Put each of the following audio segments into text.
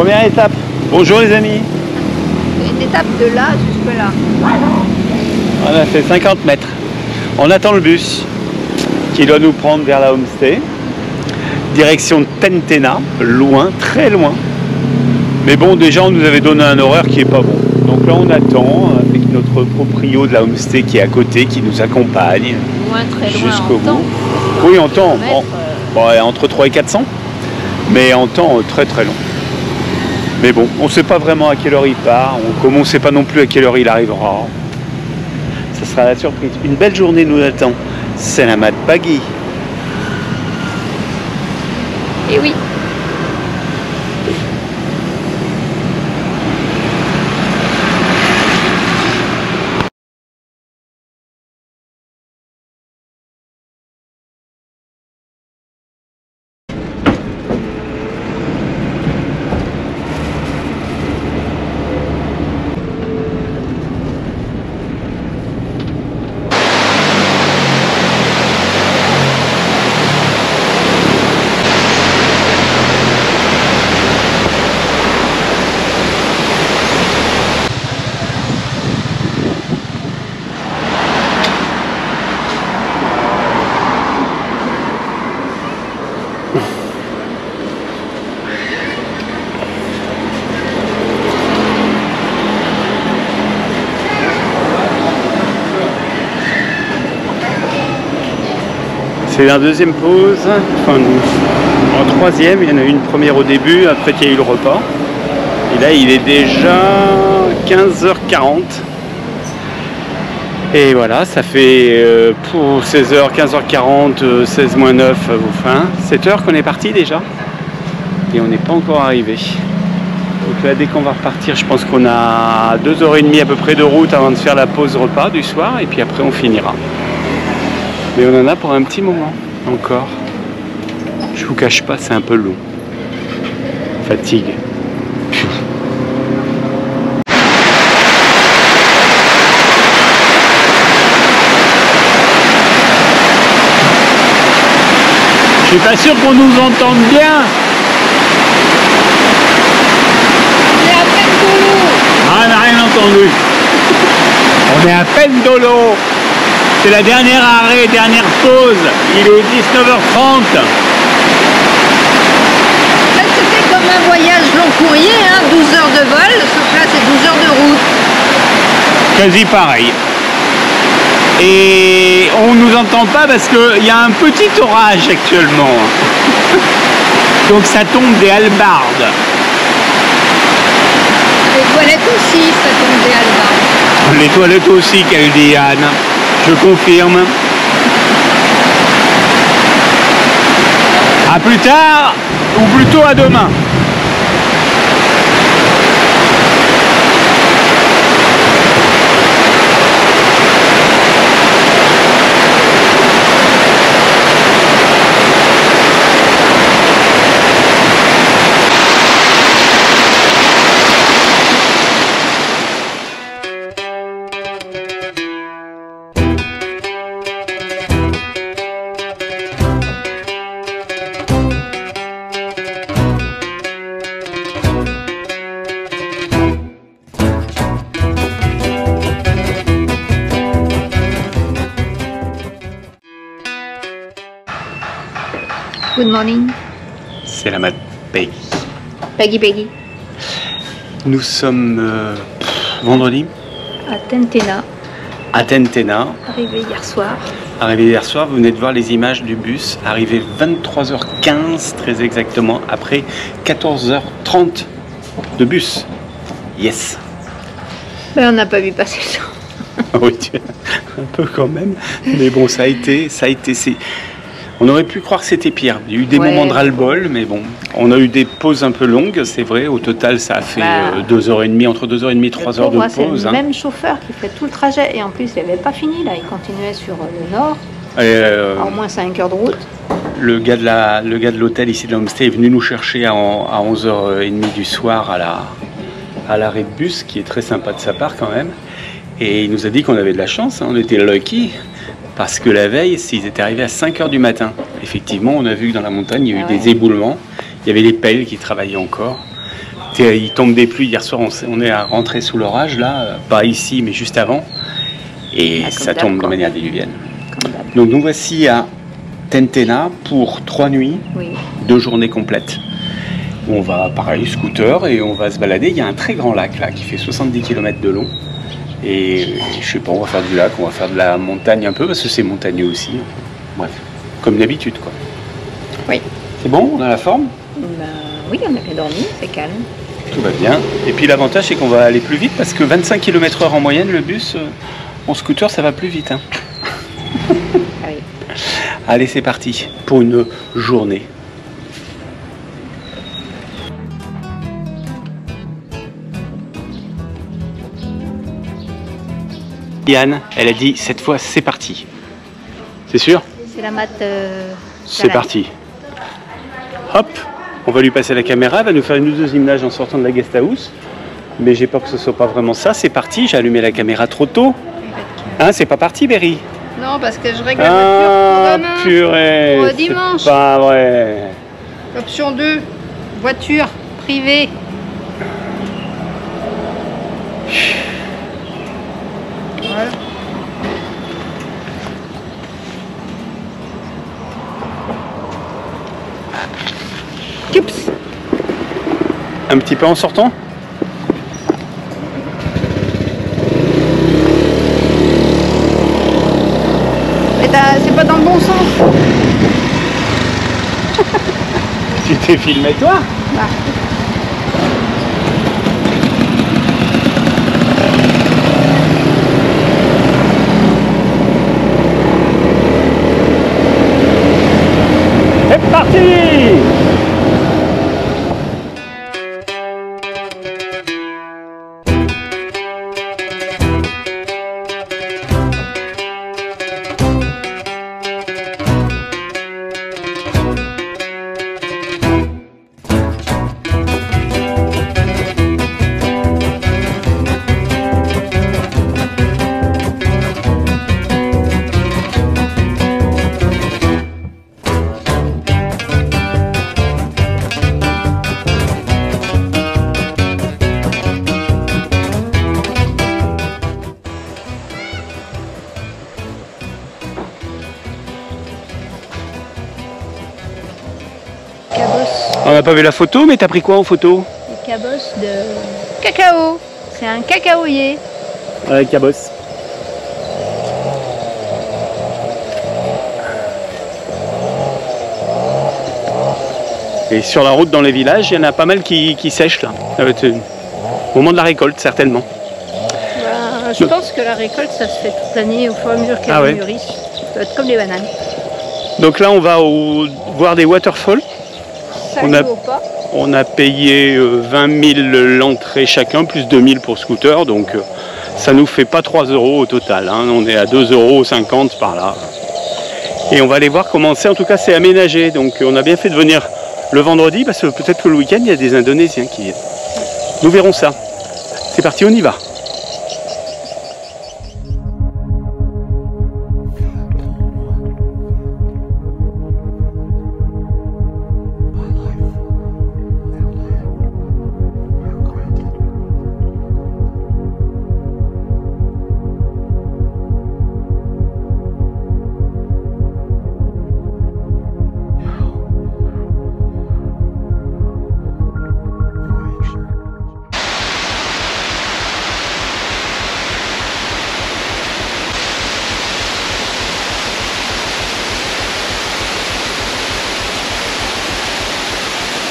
Première étape. Bonjour les amis. Une étape de là jusque là. On a fait 50 mètres. On attend le bus qui doit nous prendre vers la homestay. Direction Tentena, loin, très loin. Mais bon, déjà on nous avait donné un horaire qui est pas bon. Donc là on attend avec notre proprio de la homestay qui est à côté, qui nous accompagne. Loin, très loin. Jusqu'au bout. Temps. Oui, en temps. Bon, Entre 3 et 400. Mais en temps très très long. Mais bon, on ne sait pas vraiment à quelle heure il part. Comme on ne sait pas non plus à quelle heure il arrivera. Ça sera la surprise. Une belle journée nous attend. Selamat pagi. Et oui. C'est la deuxième pause, enfin en troisième, il y en a eu une première au début, après qu'il y a eu le repas. Et là il est déjà 15h40. Et voilà, ça fait pour 16h, 15h40, 16 moins 9, enfin 7h qu'on est parti déjà. Et on n'est pas encore arrivé. Donc là dès qu'on va repartir, je pense qu'on a 2h30 à peu près de route avant de faire la pause repas du soir, et puis après on finira. Mais on en a pour un petit moment encore. Je vous cache pas, c'est un peu long. Fatigue. Je suis pas sûr qu'on nous entende bien. On est à peine de l'eau. Ah, on n'a rien entendu. On est à peine de l'eau. C'est la dernière arrêt, dernière pause. Il est 19h30. Là, c'était comme un voyage long courrier, hein, 12 heures de vol, sauf là, c'est 12 heures de route. Quasi pareil. Et on nous entend pas parce qu'il y a un petit orage actuellement. Donc ça tombe des hallebardes. Les toilettes aussi, ça tombe des hallebardes. Les toilettes aussi, qu'elle dit Anne. Je confirme. À plus tard, ou plutôt à demain. Good morning. Selamat pagi. Peggy Peggy. Nous sommes vendredi À Tentena, à Tentena. arrivé hier soir. Arrivé hier soir, vous venez de voir les images du bus. Arrivé 23h15 très exactement, après 14h30 de bus. Yes. Ben, on n'a pas vu passer le temps. Oui, un peu quand même. Mais bon, ça a été. On aurait pu croire que c'était pire. Il y a eu des moments de ras-le-bol, mais bon. On a eu des pauses un peu longues, c'est vrai. Au total, ça a fait 2h30, entre 2h30 et 3h de pause. C'est le même chauffeur qui fait tout le trajet. Et en plus, il n'avait pas fini, là. Il continuait sur le nord. À au moins 5 heures de route. Le gars de l'hôtel ici de la homestay est venu nous chercher à 11h30 du soir à l'arrêt de bus, qui est très sympa de sa part quand même. Et il nous a dit qu'on avait de la chance, hein, on était lucky, parce que la veille, ils étaient arrivés à 5h du matin. Effectivement, on a vu que dans la montagne, il y a eu des éboulements, il y avait les pelles qui travaillaient encore. Il tombe des pluies. Hier soir, on est rentré sous l'orage, là, pas ici, mais juste avant. Et ça tombe de manière diluvienne. Donc nous voici à Tentena pour 3 nuits, 2 journées complètes. On va, pareil, scooter et on va se balader. Il y a un très grand lac là qui fait 70 km de long. Et je sais pas, on va faire du lac, on va faire de la montagne un peu parce que c'est montagneux aussi. Bref, comme d'habitude quoi. Oui. C'est bon, on a la forme? Bah, oui, on a bien dormi, c'est calme. Tout va bien. Et puis l'avantage c'est qu'on va aller plus vite parce que 25 km/h en moyenne, le bus en scooter ça va plus vite. Hein. Ah oui. Allez, c'est parti pour une journée. Yann, elle a dit cette fois c'est parti. C'est sûr? C'est la mat. C'est parti. Hop, on va lui passer la caméra, elle va nous faire une ou deux images en sortant de la guest house. Mais j'ai peur que ce soit pas vraiment ça. C'est parti, j'ai allumé la caméra trop tôt. Hein, c'est pas parti, Berry? Non, parce que je règle la voiture pour demain. Purée, pour dimanche. C'est pas vrai. Option 2, voiture privée. Voilà. Oups. Un petit peu en sortant? C'est pas dans le bon sens. Tu t'es filmé toi? Bah. C'est parti! On n'a pas vu la photo, mais t'as pris quoi en photo? Des cabosses de cacao. C'est un cacaoyer. Ouais, cabosse. Et sur la route dans les villages, il y en a pas mal qui sèchent là. Ça va être au moment de la récolte, certainement. Bah, je pense que la récolte, ça se fait toute l'année au fur et à mesure qu'elle mûrit. Ça doit être comme les bananes. Donc là, on va voir des waterfalls. On a payé 20 000 l'entrée chacun, plus 2 000 pour scooter, donc ça nous fait pas 3 € au total, hein. On est à 2,50 € par là. Et on va aller voir comment c'est, en tout cas c'est aménagé, donc on a bien fait de venir le vendredi, parce que peut-être que le week-end il y a des Indonésiens qui... Nous verrons ça. C'est parti, on y va.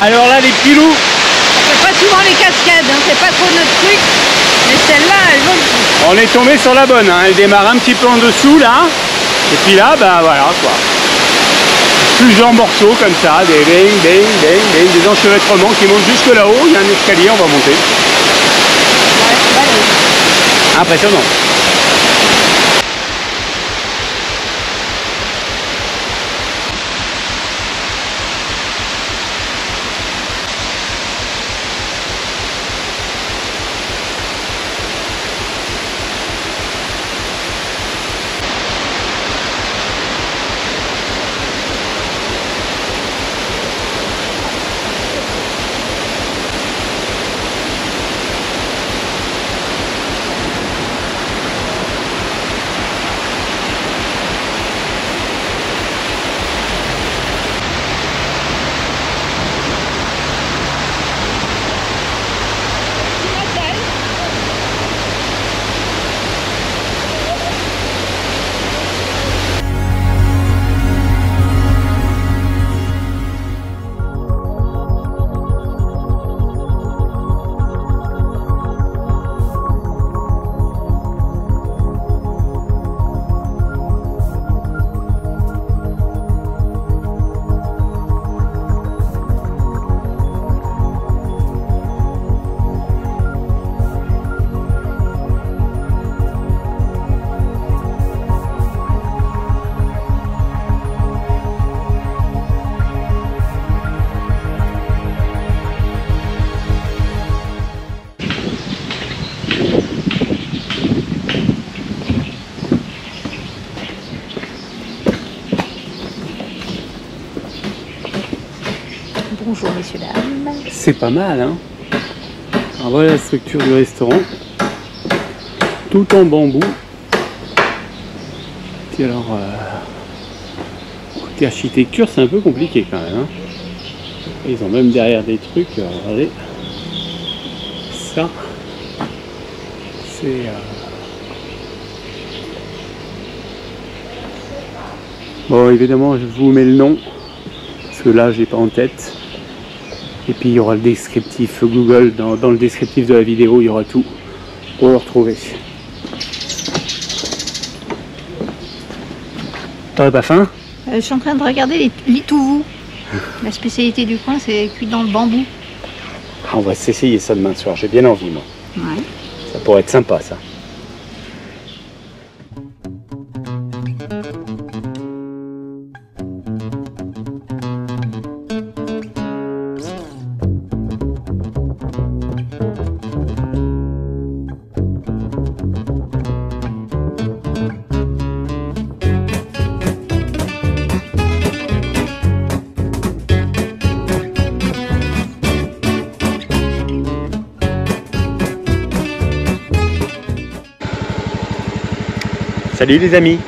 Alors là, les petits loups. On fait pas souvent les cascades, hein, c'est pas trop notre truc. Mais celle-là, elle vaut le coup. On est tombé sur la bonne, hein. Elle démarre un petit peu en dessous là. Et puis là, ben voilà quoi. Plusieurs morceaux comme ça, des bing, bing, bing, bing, des enchevêtrements qui montent jusque là-haut. Il y a un escalier, on va monter. Ouais, c'est balèze. Impressionnant. Bonjour messieurs, dames. C'est pas mal, hein. Alors voilà la structure du restaurant. Tout en bambou. Puis alors, côté architecture, c'est un peu compliqué quand même, hein. Ils ont même derrière des trucs, regardez. Ça, c'est... Bon, évidemment, je vous mets le nom, parce que là, j'ai pas en tête. Et puis, il y aura le descriptif Google, dans le descriptif de la vidéo, il y aura tout pour le retrouver. T'aurais pas faim? Je suis en train de regarder les litouvous. La spécialité du coin, c'est cuit dans le bambou. Ah, on va s'essayer ça demain soir, j'ai bien envie, moi. Ouais. Ça pourrait être sympa, ça. Salut les amis,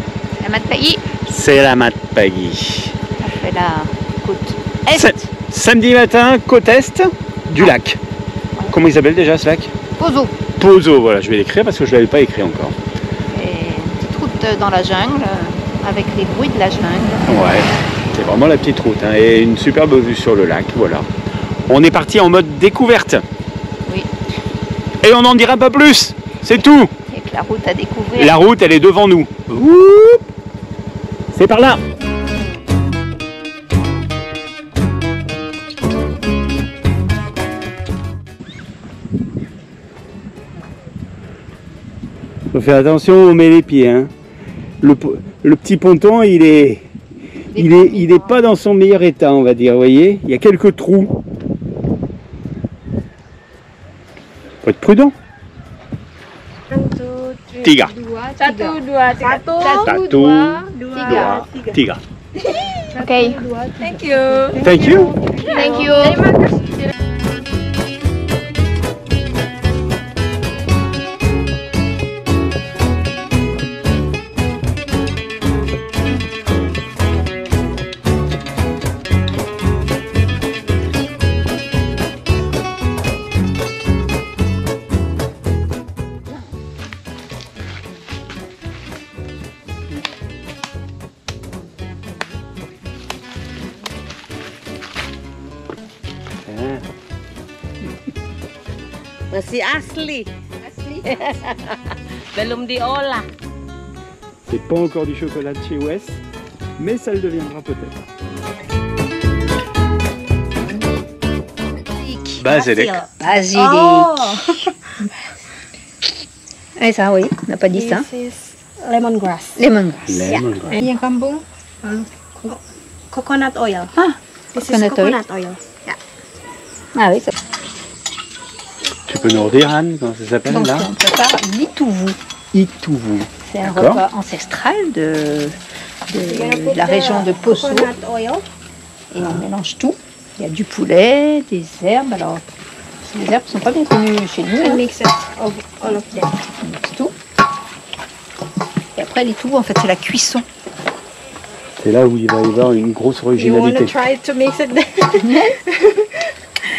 La Mat Pagui, c'est la Mat Pagui. ça fait la côte est. Samedi matin, côte est du lac. Comment il s'appelle déjà ce lac? Pozo. Pozo, voilà, je vais l'écrire parce que je ne l'avais pas écrit encore. Et une petite route dans la jungle, avec les bruits de la jungle. Ouais, c'est vraiment la petite route, hein, et une superbe vue sur le lac, voilà. On est parti en mode découverte. Oui. Et on n'en dira pas plus, c'est tout. Et que la route à découvrir. La route, elle est devant nous. C'est par là. Faut faire attention où on met les pieds, hein. Le petit ponton, il est pas dans son meilleur état, on va dire, vous voyez. Il y a quelques trous. Faut être prudent. Tiga. Satu, dua, tiga. Satu, dua, tiga. Ok. Thank you. Thank you. Thank you. Masih asli. Belum diolah. C'est pas encore du chocolat de chez Wes, mais ça le deviendra peut-être. Basilic. Basilic. Oh. Eh ça oui, on n'a pas dit ça. This is lemongrass. Lemongrass. Lemongrass. Yang kampung coconut oil. Ah, This coconut is coconut oil. Ah oui, ça. Tu peux nous redire, Anne, comment ça s'appelle Donc là? on prépare l'itouvou. Itouvou. C'est un D'accord. repas ancestral de la région de Poso. Coconut oil. Et on mélange tout. Il y a du poulet, des herbes. Alors, les herbes ne sont pas bien connues chez nous. And Hein. mix it of all of them. On mixe tout. Et après, l'itouvou, en fait, c'est la cuisson. C'est là où il va y avoir une grosse You want to originalité. try to mix it?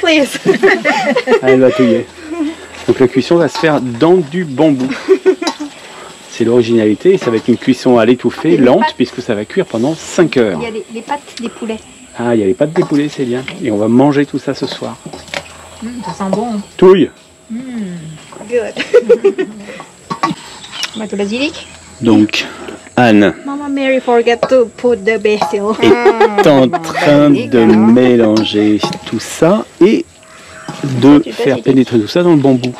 Please. Ah, elle va touiller. Donc la cuisson va se faire dans du bambou. C'est l'originalité, et ça va être une cuisson à l'étouffer, lente, puisque ça va cuire pendant 5 heures. Il y a les pattes des poulets. Ah, il y a les pâtes des poulets, c'est bien. Et on va manger tout ça ce soir. Ça sent bon. Touille. Good. Mettre le basilic. Donc, Anne Mama Mary forget to put the basil. est en train de mélanger tout ça et de Du faire basilic. pénétrer tout ça dans le bambou.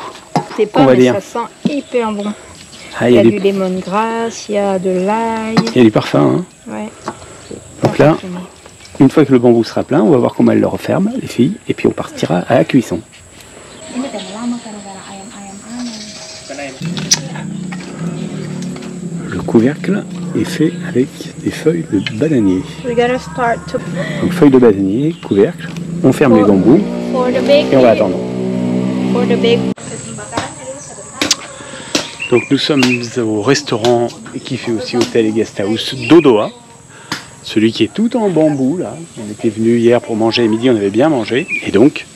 C'est On pas, va mais dire. ça sent hyper bon. Ah, Il y a du du lemongrass, il y a de l'ail. il y a du parfum, hein. Ouais. Donc là, une fois que le bambou sera plein, on va voir comment elle le referme, les filles, et puis on partira à la cuisson. Le couvercle est fait avec des feuilles de bananier. We're gonna start to Donc feuilles de bananier, couvercle, On ferme les bambous For the big. et on va attendre. For the big. Donc nous sommes au restaurant qui fait aussi hôtel et guest house Dodoa. Celui qui est tout en bambou là. On était venu hier pour manger à midi, on avait bien mangé. Et donc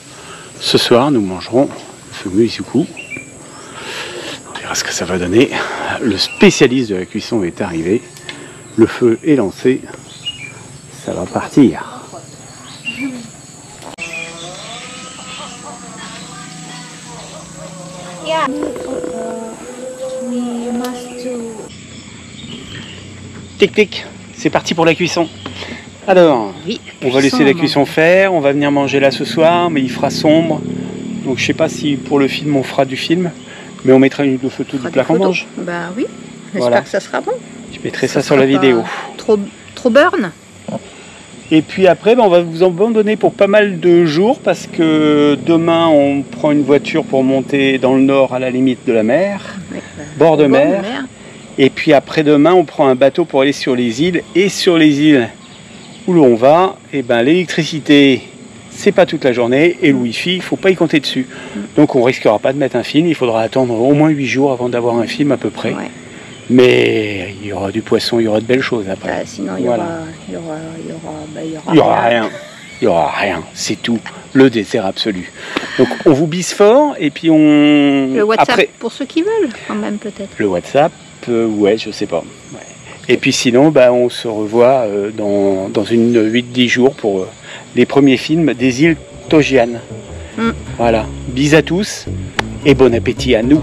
ce soir nous mangerons le fameux isuku. On verra ce que ça va donner. Le spécialiste de la cuisson est arrivé. Le feu est lancé. Ça va partir. Yeah. We must do. Tic tic, c'est parti pour la cuisson. Alors, Oui. on va laisser la cuisson faire, on va venir manger là ce soir, mais il fera sombre. Donc je sais pas si pour le film on fera du film, mais on mettra une ou deux photos du plat qu'on mange. Bah oui. J'espère Voilà. que ça sera bon. Je mettrai ça sur sera la pas vidéo. Trop burn. Et puis après, on va vous abandonner pour pas mal de jours parce que demain on prend une voiture pour monter dans le nord à la limite de la mer, bord de mer. Et puis après-demain, on prend un bateau pour aller sur les îles. Et sur les îles où l'on va, et ben, l'électricité, c'est pas toute la journée. Et le wifi, il faut pas y compter dessus. Donc on risquera pas de mettre un film. Il faudra attendre au moins 8 jours avant d'avoir un film à peu près. Ouais. Mais il y aura du poisson, il y aura de belles choses après. Bah, sinon, il y Voilà. aura Il y aura rien. Il y aura rien. C'est tout. Le désert absolu. Donc on vous bise fort. Et puis on... Le WhatsApp Après, pour ceux qui veulent, quand même, peut-être. le WhatsApp, ouais, je sais pas. Ouais. Et puis sinon, bah, on se revoit dans une 8-10 jours pour les premiers films des îles Togian. Voilà. Bis à tous et bon appétit à nous.